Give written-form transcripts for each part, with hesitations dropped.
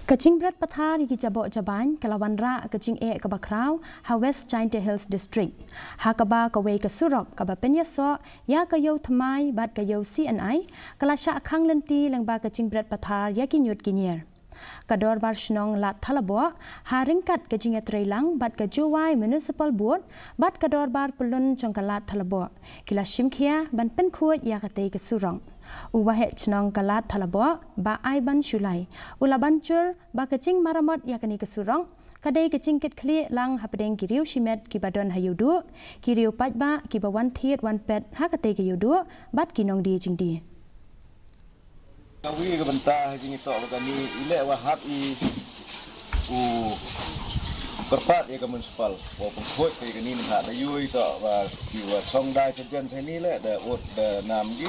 Ke Jingbret Pathar ki Jaboh Jabaiñ kelawan ra ke Jingeh ke Bakrau ha West Jaiñtia Hills District. Ha kaba ke wei ke Surok ke Penyaso ya ke yo thamai bat ke yo CNI kelasha khang lenti Lyngba ke Jingbret Pathar ya ki nyut kinyer. Kador bar shnong lat thalabo ha ringkat ke Jingeh Treilang bat ke Juwai Municipal Board bat kador bar pelun jongkalat thalabo. Kila shimkhia ban pen khuat ya ke ke Surong. Uwahe chnong kalat thalabo ba ai ban shulai ulaban chur ba kecing maramot yakani ke Surong kadai kecing kit kli lang hapdeng kiriu shimet ki badon hayudu kiriu pajba ki bawan thiet wan pet hakate ke yudu bat kinong di jingdi Kawi ke bentah jing itu begani ilek wahab u kerpat ya ke municipal walaupun khoi ke ni nak da yui to và kiwa chong dai chen chen ni le da ot da nam gi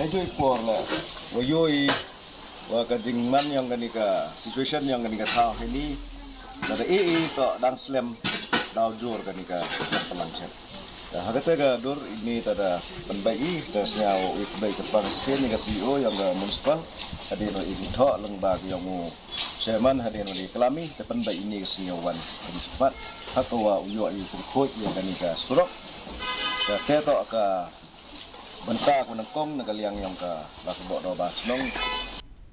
da yui por la wa yui wa ka jing man yang ka ni ka situation yang ka ni ka thao he ni da to dang slam dau jur ka ni ka pelang chen da hagate ka dur ini tada penbai da senyau ik bai ka pang sen ni ka CEO yang ka municipal ade no ibu tho Lyngba yang mu chairman hadir di kelami depan bayi ini kesenyawan di sempat hakawa uyo i khoi yang kani ka surok ka teto ka benta ku nangkong nagaliang yang ka lasbo do ba snong